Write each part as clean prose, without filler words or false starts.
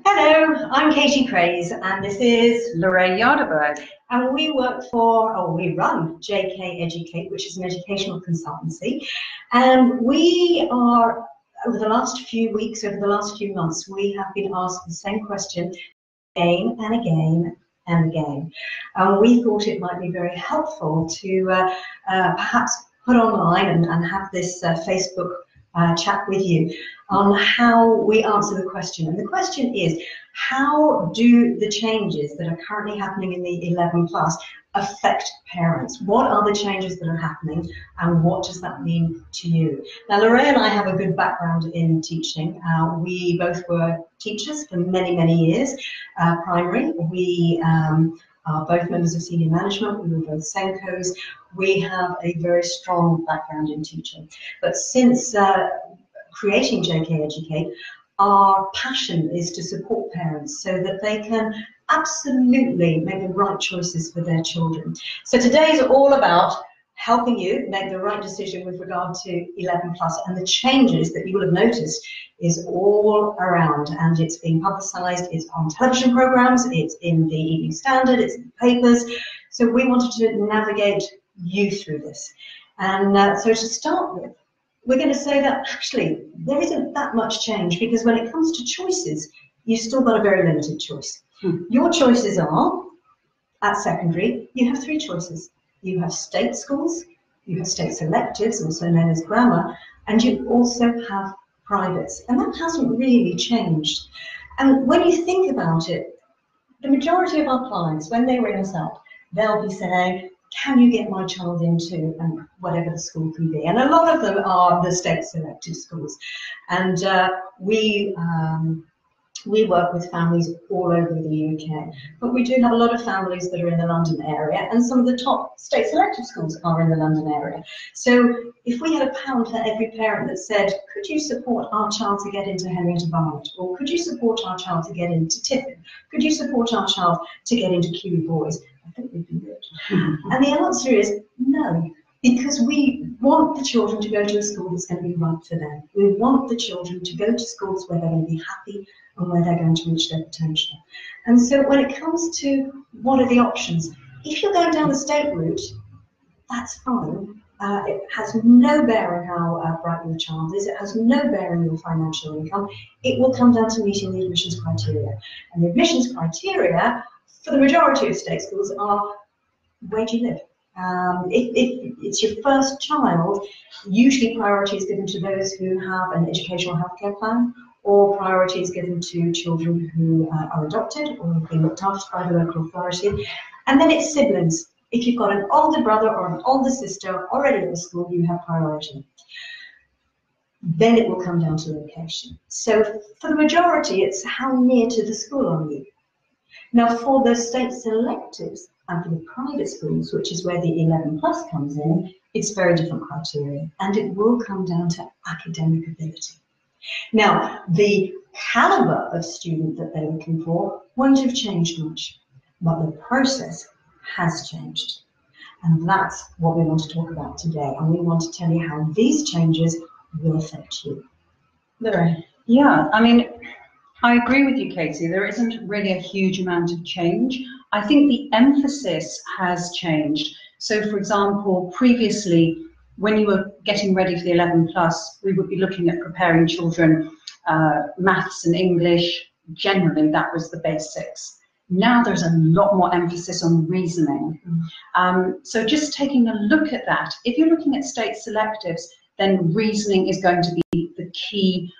Hello, I'm Katie Craze, and this is Lorraine Yarderberg. and we work for, or we run JK Educate, which is an educational consultancy. And we are, over the last few weeks, over the last few months, we have been asked the same question again and again and again. And we thought it might be very helpful to perhaps put online and have this Facebook chat with you on how we answer the question. And the question is, how do the changes that are currently happening in the 11 plus affect parents? What are the changes that are happening, and what does that mean to you? Now, Lorraine and I have a good background in teaching. We both were teachers for many, many years, primary. We are both members of senior management. We were both Senkos. We have a very strong background in teaching. But since creating JK Educate, our passion is to support parents so that they can absolutely make the right choices for their children. So today is all about helping you make the right decision with regard to 11 plus, and the changes that you will have noticed is all around, and it's being publicised, it's on television programmes, it's in the Evening Standard, it's in the papers. So we wanted to navigate you through this. And so to start with, we're going to say that actually there isn't that much change, because when it comes to choices, you've still got a very limited choice. Your choices are, at secondary, you have three choices. You have state schools, you have state selectives, also known as grammar, and you also have privates. And that hasn't really changed. And when you think about it, the majority of our clients, when they ring us up, they'll be saying, can you get my child into whatever the school can be? And a lot of them are the state selected schools. And we work with families all over the UK. But we do have a lot of families that are in the London area, and some of the top state selected schools are in the London area. So if we had £1 for every parent that said, could you support our child to get into Henrietta Barnett? Or could you support our child to get into Tiffin? Could you support our child to get into Kiwi Boys? I think we'd be good. And the answer is no, because we want the children to go to a school that's going to be right for them. We want the children to go to schools where they're going to be happy and where they're going to reach their potential. And so when it comes to what are the options, if you're going down the state route, that's fine. It has no bearing how bright your child is. It has no bearing on your financial income. It will come down to meeting the admissions criteria. And the admissions criteria for the majority of state schools are, where do you live? If it's your first child, usually priority is given to those who have an educational healthcare plan, or priority is given to children who are adopted or have been looked after by the local authority. And then it's siblings. If you've got an older brother or an older sister already at the school, you have priority. Then it will come down to location. So for the majority, it's how near to the school are you. Now, for the state selectives and for the private schools, which is where the 11 plus comes in, it's very different criteria, and it will come down to academic ability. Now, the calibre of student that they're looking for won't have changed much, but the process has changed. And that's what we want to talk about today, and we want to tell you how these changes will affect you. Lorraine? Yeah, I mean, I agree with you, Katie. There isn't really a huge amount of change. I think the emphasis has changed. So, for example, previously, when you were getting ready for the 11 plus, we would be looking at preparing children maths and English. Generally, that was the basics. Now there's a lot more emphasis on reasoning. So just taking a look at that, if you're looking at state selectives, then reasoning is going to be the key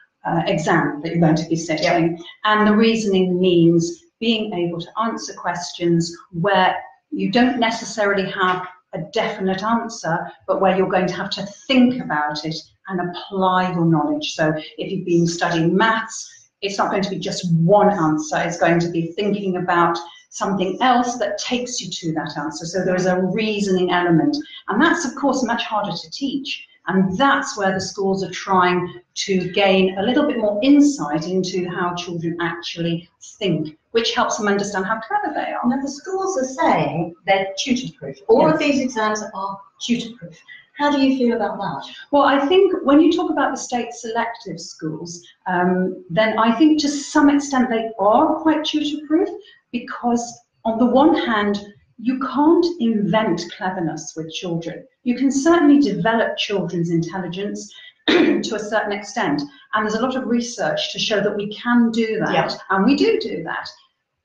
exam that you're going to be sitting. Yep. And the reasoning means being able to answer questions where you don't necessarily have a definite answer, but where you're going to have to think about it and apply your knowledge. So if you've been studying maths, it's not going to be just one answer. It's going to be thinking about something else that takes you to that answer. So there is a reasoning element. And that's, of course, much harder to teach. And that's where the schools are trying to gain a little bit more insight into how children actually think, which helps them understand how clever they are. Now, the schools are saying they're tutor-proof. All of these exams are tutor-proof. How do you feel about that? Well, I think when you talk about the state selective schools, then I think to some extent they are quite tutor-proof, because on the one hand, you can't invent cleverness with children. You can certainly develop children's intelligence to a certain extent, and there's a lot of research to show that we can do that, and we do that.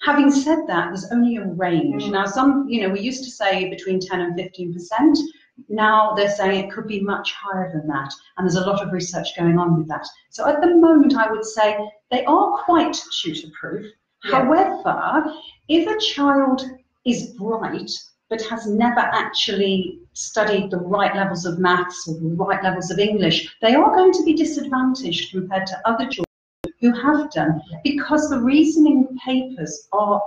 Having said that, there's only a range. Now, we used to say between 10 and 15%. Now they're saying it could be much higher than that, and there's a lot of research going on with that. So at the moment, I would say they are quite tutor-proof. However, if a child is bright but has never actually studied the right levels of maths or the right levels of English, they are going to be disadvantaged compared to other children who have done, because the reasoning papers are,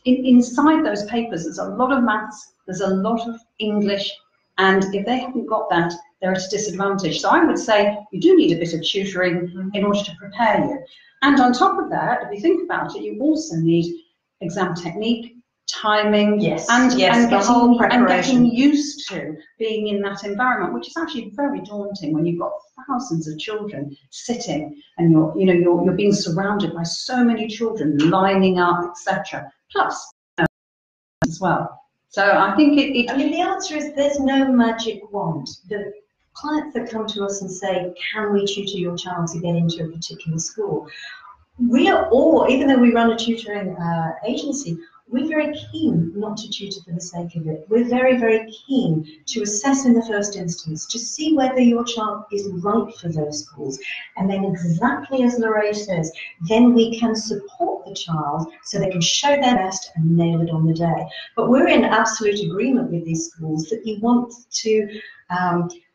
inside those papers, there's a lot of maths, there's a lot of English, and if they haven't got that, they're at a disadvantage. So I would say you do need a bit of tutoring in order to prepare you. And on top of that, if you think about it, you also need exam technique, timing, and getting used to being in that environment, which is actually very daunting when you've got thousands of children sitting and you're being surrounded by so many children lining up, etc. Plus as well. So I think I mean, the answer is there's no magic wand. The clients that come to us and say, can we tutor your child to get into a particular school? We are all, even though we run a tutoring agency, we're very keen not to tutor for the sake of it. We're very, very keen to assess in the first instance, to see whether your child is right for those schools. And then exactly as Lorraine says, then we can support the child so they can show their best and nail it on the day. But we're in absolute agreement with these schools that you want to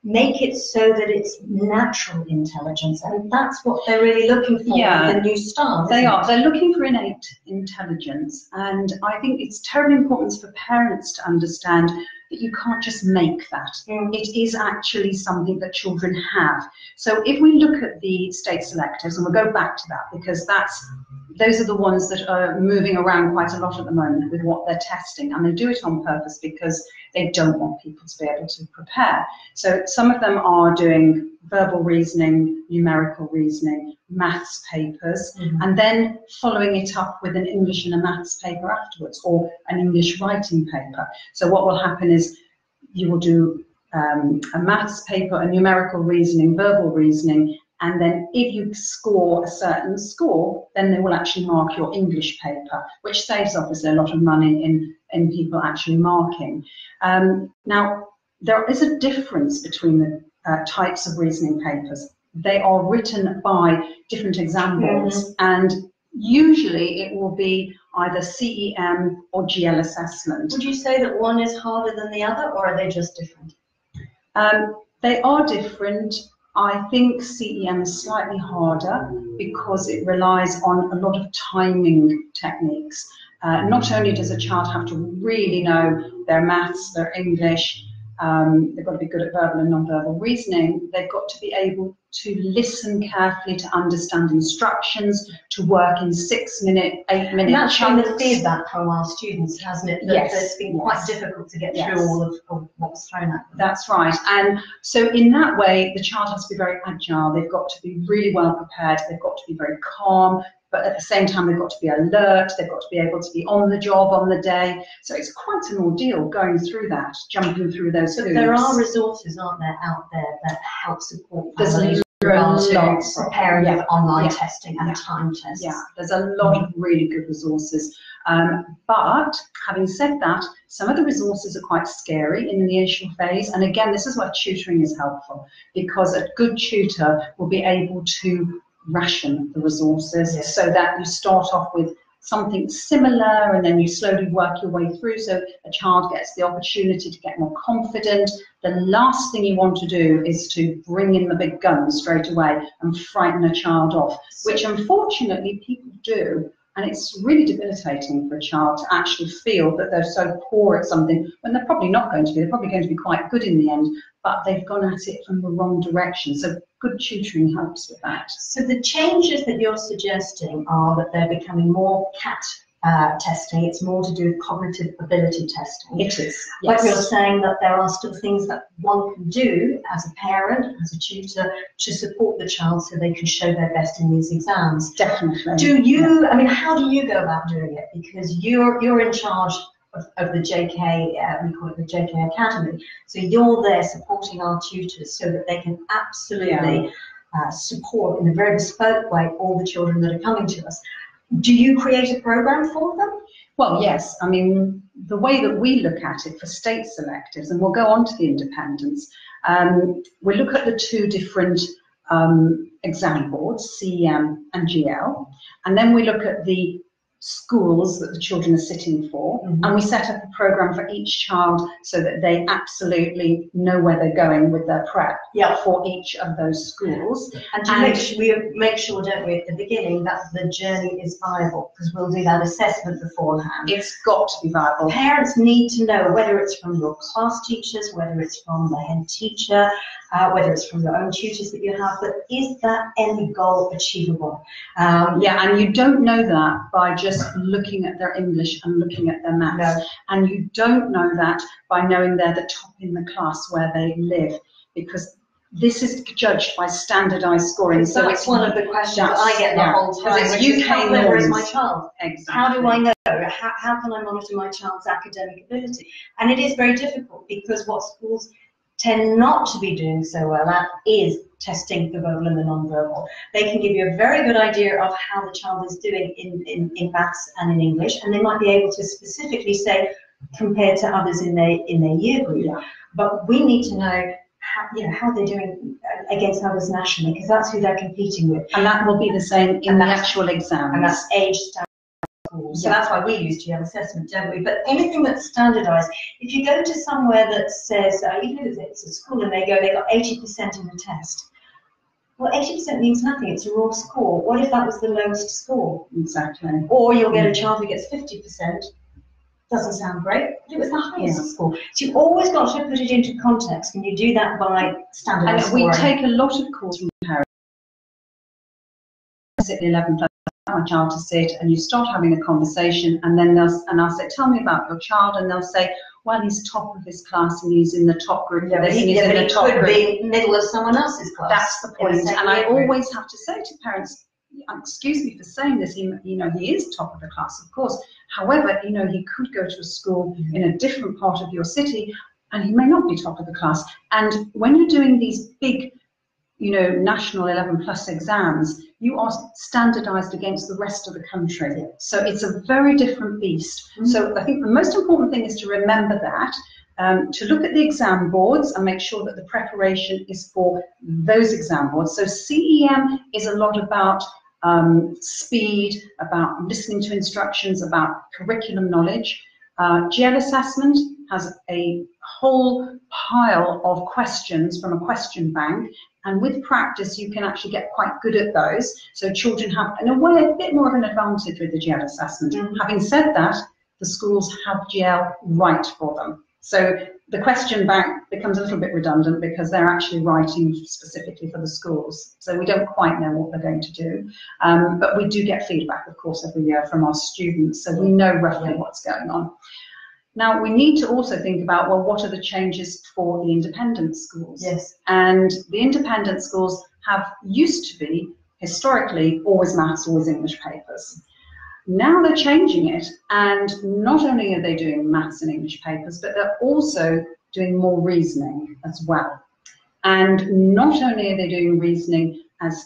make it so that it's natural intelligence, and that's what they're really looking for with the new start. They're looking for innate intelligence, and I think it's terribly important for parents to understand that you can't just make that. It is actually something that children have. So if we look at the state selectives, and we'll go back to that because those are the ones that are moving around quite a lot at the moment with what they're testing, and they do it on purpose because they don't want people to be able to prepare. So some of them are doing verbal reasoning, numerical reasoning, maths papers, and then following it up with an English and a maths paper afterwards, or an English writing paper. So what will happen is you will do a maths paper, a numerical reasoning, verbal reasoning, and then if you score a certain score, then they will actually mark your English paper, which saves obviously a lot of money in people actually marking. Now, there is a difference between the types of reasoning papers. They are written by different exam boards, and usually it will be either CEM or GL assessment. Would you say that one is harder than the other, or are they just different? They are different. I think CEM is slightly harder because it relies on a lot of timing techniques. Not only does a child have to really know their maths, their English, they've got to be good at verbal and non-verbal reasoning, they've got to be able to listen carefully, to understand instructions, to work in 6-minute, 8-minute chunks. That's been the feedback from our students, hasn't it? That it's been quite difficult to get through all of what's thrown at them. That's right. And so in that way, the child has to be very agile. They've got to be really well prepared. They've got to be very calm. But at the same time, they've got to be alert, they've got to be able to be on the job on the day. So it's quite an ordeal going through that, jumping through those hoops. There are resources, aren't there, out there that help support There's families preparing with online testing and time tests. Yeah, there's a lot of really good resources. But having said that, some of the resources are quite scary in the initial phase. And again, this is where tutoring is helpful, because a good tutor will be able to ration the resources so that you start off with something similar and then you slowly work your way through so a child gets the opportunity to get more confident. The last thing you want to do is to bring in the big guns straight away and frighten a child off, which unfortunately people do. And it's really debilitating for a child to actually feel that they're so poor at something when they're probably not going to be. They're probably going to be quite good in the end, but they've gone at it from the wrong direction. So good tutoring helps with that. So the changes that you're suggesting are that they're becoming more CAT testing. It's more to do with cognitive ability testing. It is. But Yes. you're saying that there are still things that one can do as a parent, as a tutor, to support the child so they can show their best in these exams. Definitely. Do you, I mean, how do you go about doing it? Because you're in charge of the JK, we call it the JK Academy. So you're there supporting our tutors so that they can absolutely support in a very bespoke way all the children that are coming to us. Do you create a program for them? Well, yes. I mean, the way that we look at it for state selectives, and we'll go on to the independents, we look at the two different exam boards, CEM and GL, and then we look at the schools that the children are sitting for, and we set up a program for each child so that they absolutely know where they're going with their prep for each of those schools. And we make sure, don't we, at the beginning that the journey is viable, because we'll do that assessment beforehand. It's got to be viable. Parents need to know whether it's from your class teachers, whether it's from the head teacher, whether it's from your own tutors that you have, but is that end goal achievable? And you don't know that by just looking at their English and looking at their maths. No. And you don't know that by knowing they're the top in the class where they live, because this is judged by standardised scoring. So it's one of the questions I get the whole time. Because it's UK norms. Where is my child? Exactly. How do I know? How can I monitor my child's academic ability? And it is very difficult, because what schools tend not to be doing so well at is testing the verbal and the non-verbal. They can give you a very good idea of how the child is doing in maths and in English, and they might be able to specifically say, compared to others in their year group. Yeah. But we need to know how they're doing against others nationally, because that's who they're competing with. And that will be the same in the actual exams. And that's age standard. So that's why we use GL assessment, don't we? But anything that's standardised, if you go to somewhere that says, even if it's a school and they got 80% in the test, well, 80% means nothing. It's a raw score. What if that was the lowest score? Exactly. Or you'll get a child who gets 50%. Doesn't sound great, but it was the highest score. So you've always got to put it into context, and you do that by standardised scoring. We take a lot of calls from parents. Sit the 11 plus my child to sit, and you start having a conversation, and then I'll say, tell me about your child, and they'll say, well, he's top of his class and he's in the top group. Yeah, but he could be middle of someone else's class. That's the point. And I always have to say to parents, excuse me for saying this, he is top of the class, of course. However, he could go to a school in a different part of your city, and he may not be top of the class. And when you're doing these big, national 11 plus exams, you are standardized against the rest of the country. So it's a very different beast. So I think the most important thing is to remember that, to look at the exam boards and make sure that the preparation is for those exam boards. So CEM is a lot about speed, about listening to instructions, about curriculum knowledge. GL assessment has a whole pile of questions from a question bank, and with practice you can actually get quite good at those. So children have, in a way, a bit more of an advantage with the GL assessment. Having said that, the schools have GL right for them. So the question bank becomes a little bit redundant because they're actually writing specifically for the schools. So we don't quite know what they're going to do. But we do get feedback, of course, every year from our students. So we know roughly what's going on. Now, we need to also think about, well, what are the changes for the independent schools? Yes. And the independent schools used to be, historically, always maths, always English papers. Now they're changing it, and not only are they doing maths and English papers, but they're also doing more reasoning as well. And not only are they doing reasoning as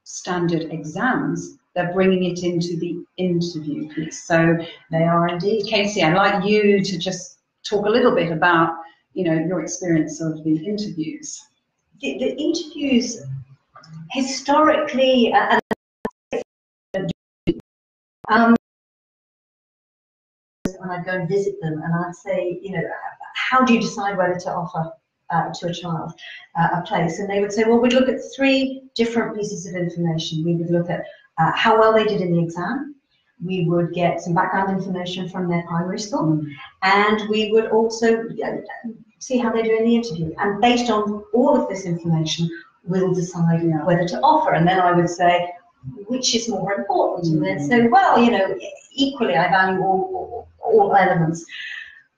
standard exams, they're bringing it into the interview piece. So they are indeed. Casey, I'd like you to just talk a little bit about, your experience of the interviews. The interviews, historically, when I'd go and visit them, and I'd say, how do you decide whether to offer to a child a place? And they would say, well, we'd look at 3 different pieces of information. We would look at how well they did in the exam. We would get some background information from their primary school, and we would also see how they do in the interview. And based on all of this information, we'll decide whether to offer. And then I would say, which is more important? And then say, well, you know, equally I value all elements.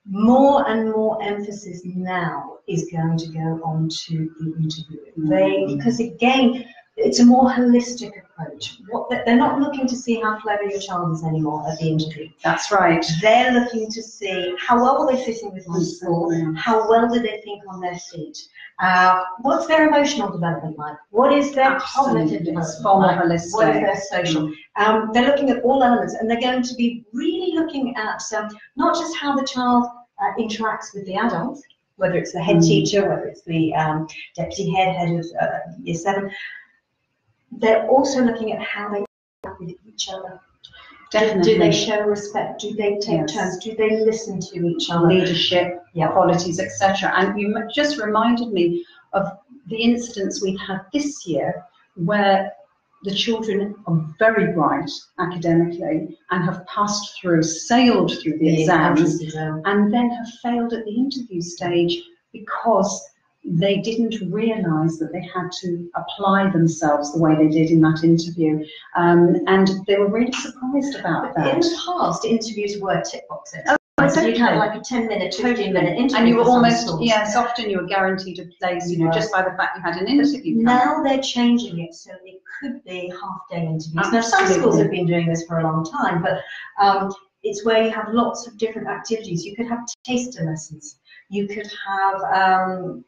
More and more emphasis now is going to go on to the interview. Because again, it's a more holistic approach. They're not looking to see how clever your child is anymore at the interview. That's right. They're looking to see how well are they fitting with my school, how well do they think on their feet, what's their emotional development like, what is their cognitive development like, what is their social. They're looking at all elements, and they're going to be really looking at not just how the child interacts with the adults, whether it's the head teacher, whether it's the deputy head of year 7. They're also looking at how they interact with each other. Definitely. Do they show respect? Do they take turns? Do they listen to each other? Leadership, qualities, etc. And you just reminded me of the incidents we've had this year where the children are very bright academically and have passed through, sailed through the exams, and then have failed at the interview stage because they didn't realise that they had to apply themselves the way they did in that interview, and they were really surprised about that. In the past, interviews were tick box exercises. Exactly. You'd have like a 10-minute, 15-minute interview. And you were almost, often you were guaranteed a place, you know, just by the fact you had an interview. Now they're changing it, so it could be half-day interviews. Now, some schools have been doing this for a long time, but it's where you have lots of different activities. You could have taster lessons. You could have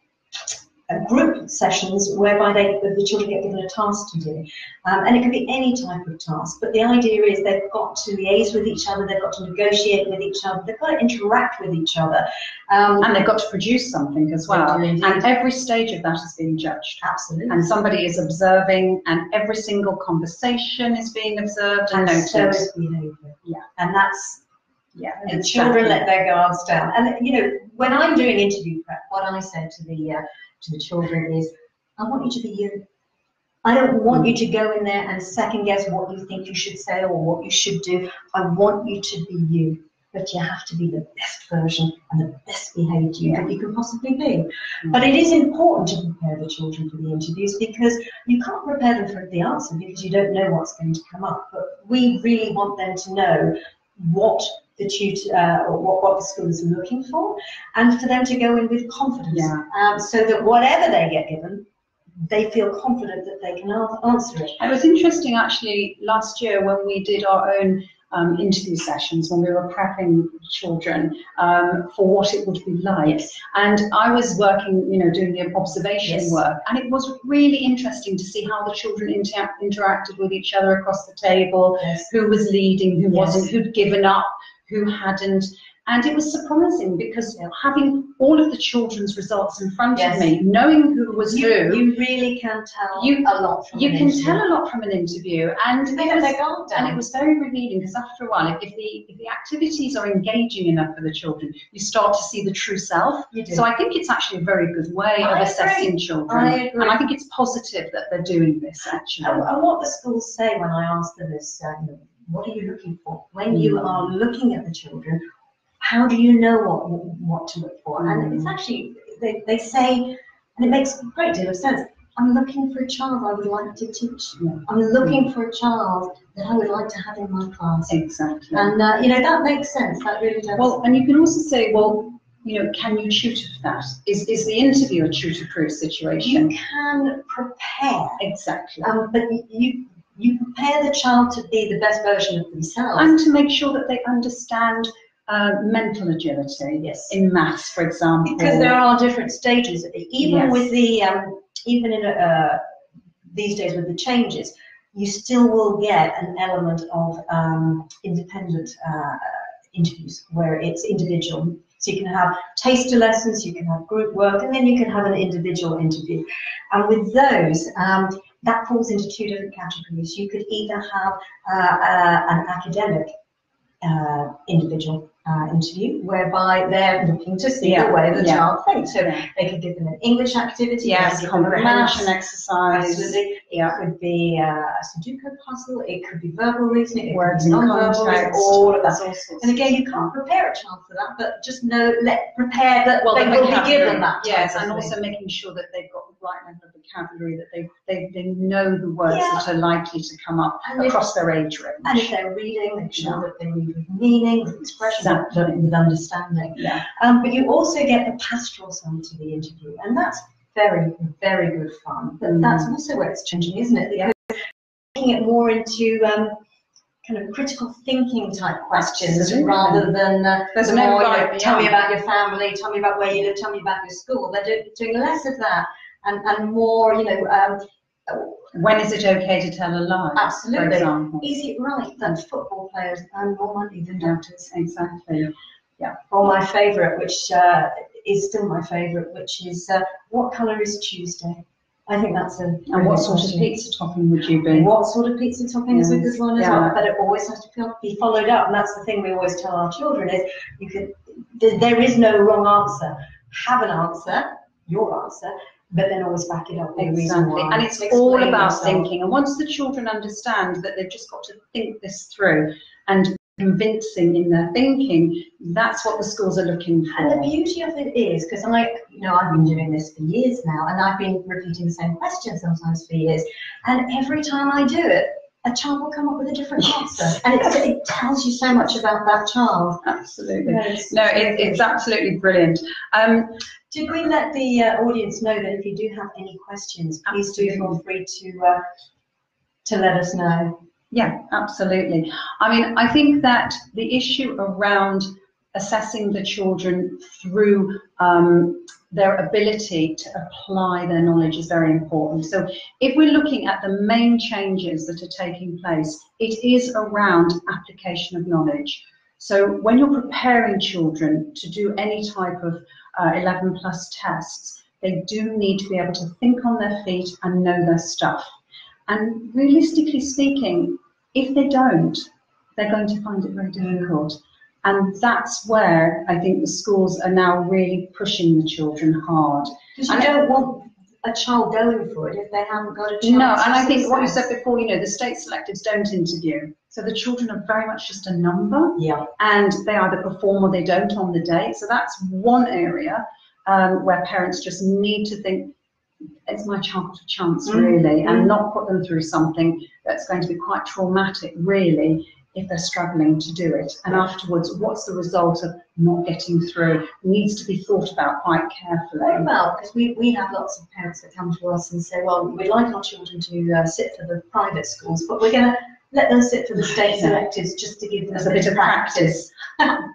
group sessions whereby the children get given a task to do, and it can be any type of task, but the idea is they've got to liaise with each other, they've got to negotiate with each other, they've got to interact with each other, and they've got to produce something as well, and every stage of that is being judged. Absolutely. And somebody is observing, and every single conversation is being observed and noted. So is behaviour. Yeah. And that's and children let their guards down. And you know, when I'm doing interview prep, what I said to the children is, I want you to be you. I don't want you to go in there and second guess what you think you should say or what you should do. I want you to be you, but you have to be the best version and the best behaved you that you can possibly be. But it is important to prepare the children for the interviews, because you can't prepare them for the answer because you don't know what's going to come up. But we really want them to know what the tutor or what the school is looking for, and for them to go in with confidence, so that whatever they get given, they feel confident that they can answer it. It was interesting actually last year when we did our own interview sessions, when we were prepping children for what it would be like. And I was working, you know, doing the observation work, and it was really interesting to see how the children interacted with each other across the table, who was leading, who wasn't, who'd given up, who hadn't. And it was surprising because having all of the children's results in front of me, knowing who was who, you really can tell a lot from an interview. You can tell a lot from an interview, and it was very revealing, because after a while, if the activities are engaging enough for the children, you start to see the true self. So I think it's actually a very good way of assessing children, and I think it's positive that they're doing this actually. And what the schools say when I ask them is, what are you looking for? When you are looking at the children, how do you know what to look for? And it's actually, they say, and it makes a great deal of sense, I'm looking for a child I would like to teach. I'm looking for a child that I would like to have in my class. Exactly. And, you know, that makes sense. That really does. Well, and you can also say, well, you know, can you tutor for that? Is the interview a tutor-proof situation? You can prepare. Exactly. But you prepare the child to be the best version of themselves. And to make sure that they understand mental agility, in maths, for example. Because there are different stages, even with the, even in these days with the changes, you still will get an element of independent interviews where it's individual. So you can have taster lessons, you can have group work, and then you can have an individual interview. And with those, that falls into two different categories. You could either have an academic individual interview, whereby they're looking to see the way the child thinks. So they could give them an English activity, comprehension exercise. Absolutely. It could be a Sudoku puzzle, it could be verbal reasoning, words in context, all of that. And again, you can't prepare a child for that, but just prepare that they will be given that. Yes, and also making sure that they've got the right level of vocabulary, that they know the words Yeah. that are likely to come up And across their age range. And if they're reading, make sure that they read with meaning, with expression, Exactly. with understanding. Yeah. But you also get the pastoral side to the interview, and that's very, very good fun. But that's also where it's changing, isn't it? Because making it more into kind of critical thinking type questions. Absolutely. Rather than There's the no more, right, tell me about your family, tell me about where you live, tell me about your school. They're doing less of that and more, when is it okay to tell a lie? Absolutely. For example. Is it right that football players earn more money than doctors? Exactly. Yeah. Or my favourite, which is still my favourite, which is what colour is Tuesday? I think that's a. And what sort of pizza topping would you be? What sort of pizza topping is a good one as well? But it always has to be followed up, and that's the thing we always tell our children: is there is no wrong answer. Have an answer, your answer, but then always back it up with a reason why. And it's all about thinking. And once the children understand that they've just got to think this through and convincing in their thinking, that's what the schools are looking for. And the beauty of it is, because I've been doing this for years now, and I've been repeating the same question sometimes for years, and every time I do it, a child will come up with a different answer, and it tells you so much about that child. Absolutely. It's absolutely brilliant. Did we let the audience know that if you do have any questions, please do feel free to let us know? Yeah, absolutely. I mean, I think that the issue around assessing the children through their ability to apply their knowledge is very important. So if we're looking at the main changes that are taking place, it is around application of knowledge. So when you're preparing children to do any type of 11+ tests, they do need to be able to think on their feet and know their stuff. And realistically speaking, if they don't, they're going to find it very difficult. And that's where I think the schools are now really pushing the children hard. Because you don't want a child going for it if they haven't got a chance. No, and I think what you said before, the state selectives don't interview. So the children are very much just a number. Yeah. And they either perform or they don't on the day. So that's one area where parents just need to think, it's my chance of chance, really, and not put them through something that's going to be quite traumatic, really, if they're struggling to do it. And afterwards, what's the result of not getting through? Needs to be thought about quite carefully. What about, because we have lots of parents that come to us and say, well, we'd like our children to sit for the private schools, but we're going to let them sit for the state selectives just to give them a bit of practice.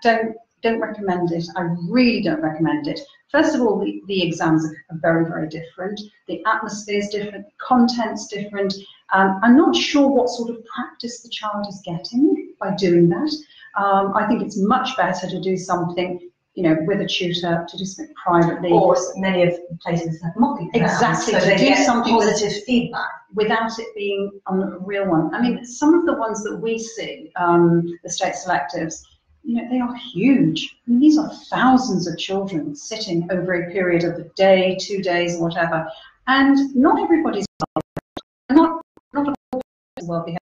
Don't recommend it. I really don't recommend it. First of all, the exams are very, very different. The atmosphere is different. The content's different. I'm not sure what sort of practice the child is getting by doing that. I think it's much better to do something, with a tutor, to do something privately. Or many of the places have mock exams. Exactly. So they do get something positive feedback without it being on a real one. I mean, some of the ones that we see, the state selectives, they are huge. I mean, these are thousands of children sitting over a period of a day, 2 days, whatever. And not everybody's not all well behaved.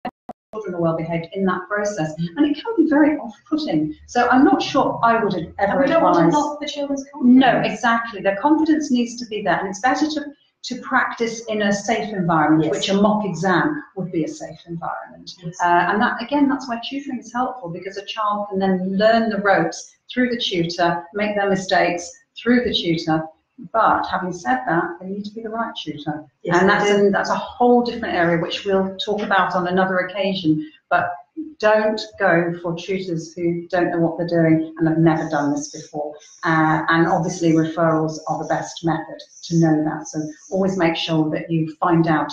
Children are well behaved in that process, and it can be very off-putting. So I'm not sure I would have ever advised. We don't want to knock the children's confidence. No, exactly. Their confidence needs to be there, and it's better to practice in a safe environment, which a mock exam would be a safe environment. And that's why tutoring is helpful, because a child can then learn the ropes through the tutor, make their mistakes through the tutor. But having said that, they need to be the right tutor. Yes, and that's a whole different area, which we'll talk about on another occasion. But don't go for tutors who don't know what they're doing and have never done this before. And obviously referrals are the best method to know that. So always make sure that you find out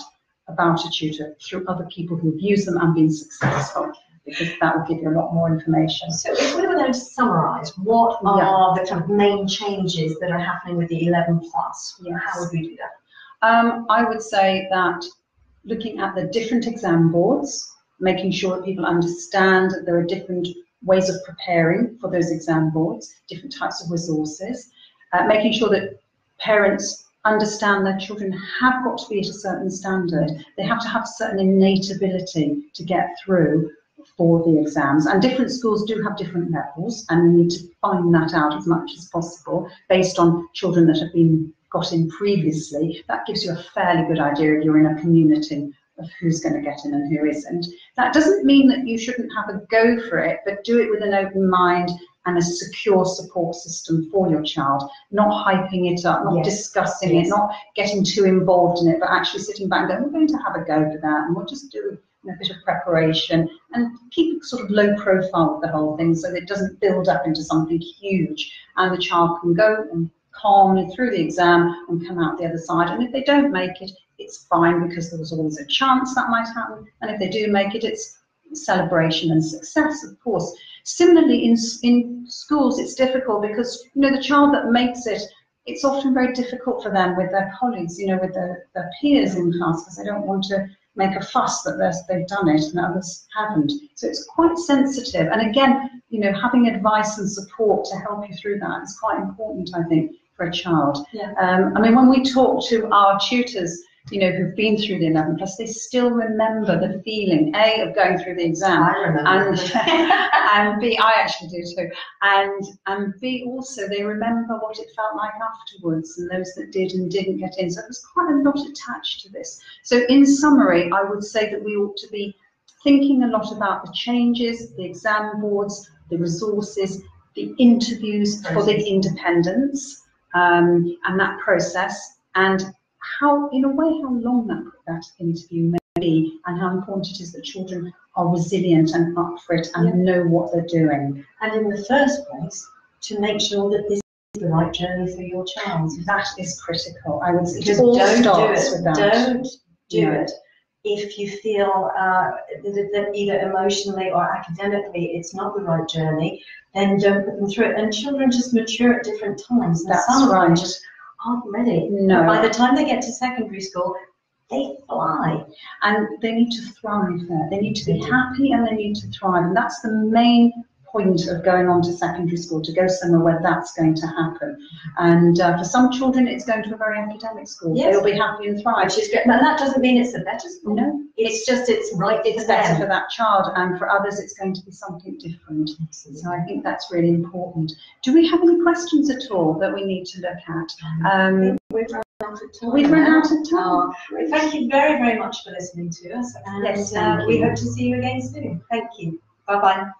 about a tutor through other people who've used them and been successful, because that will give you a lot more information. So if we were going to summarise, what are the kind of main changes that are happening with the 11+? Yes. How would we do that? I would say that looking at the different exam boards, making sure that people understand that there are different ways of preparing for those exam boards, different types of resources, making sure that parents understand their children have got to be at a certain standard. They have to have a certain innate ability to get through for the exams, and different schools do have different levels, and we need to find that out as much as possible based on children that have been got in previously, that gives you a fairly good idea if you're in a community of who's going to get in and who isn't. That doesn't mean that you shouldn't have a go for it, but do it with an open mind and a secure support system for your child, not hyping it up, not discussing it, not getting too involved in it, but actually sitting back and going, we're going to have a go for that, and we'll just do a bit of preparation and keep it sort of low profile with the whole thing so that it doesn't build up into something huge, and the child can go and calmly through the exam and come out the other side. And if they don't make it, it's fine, because there was always a chance that might happen, and if they do make it, it's celebration and success, of course. Similarly, in schools, it's difficult because, you know, the child that makes it, it's often very difficult for them with their colleagues, you know, with their peers in class, because they don't want to make a fuss that they've done it and others haven't. So it's quite sensitive. And again, you know, having advice and support to help you through that is quite important, I think, for a child. I mean, when we talk to our tutors, you know, who've been through the 11 plus, they still remember the feeling, A, of going through the exam, and B, I actually do too, and B, also they remember what it felt like afterwards, and those that did and didn't get in. So there's quite a lot attached to this. So in summary, I would say that we ought to be thinking a lot about the changes, the exam boards, the resources, the interviews for the independence, and that process, and how, in a way, how long that interview may be, and how important it is that children are resilient and up for it and know what they're doing. And in the first place, to make sure that this is the right journey for your child. That is critical. I would say just don't do it. Don't do it if you feel that either emotionally or academically it's not the right journey. Then don't put them through it. And children just mature at different times. And that's some right. of them just aren't ready. No. But by the time they get to secondary school, they fly. And they need to thrive there. They need to be happy and they need to thrive. And that's the main point of going on to secondary school, to go somewhere where that's going to happen. And for some children, it's going to a very academic school. Yes. They'll be happy and thrive. Which is good. But that doesn't mean it's a better school. No. It's just it's right. It's better for that child, and for others, it's going to be something different. Absolutely. So I think that's really important. Do we have any questions at all that we need to look at? We've run out of time. We've run out of time. Thank you very, very much for listening to us. And yes, we hope to see you again soon. Thank you. Bye-bye.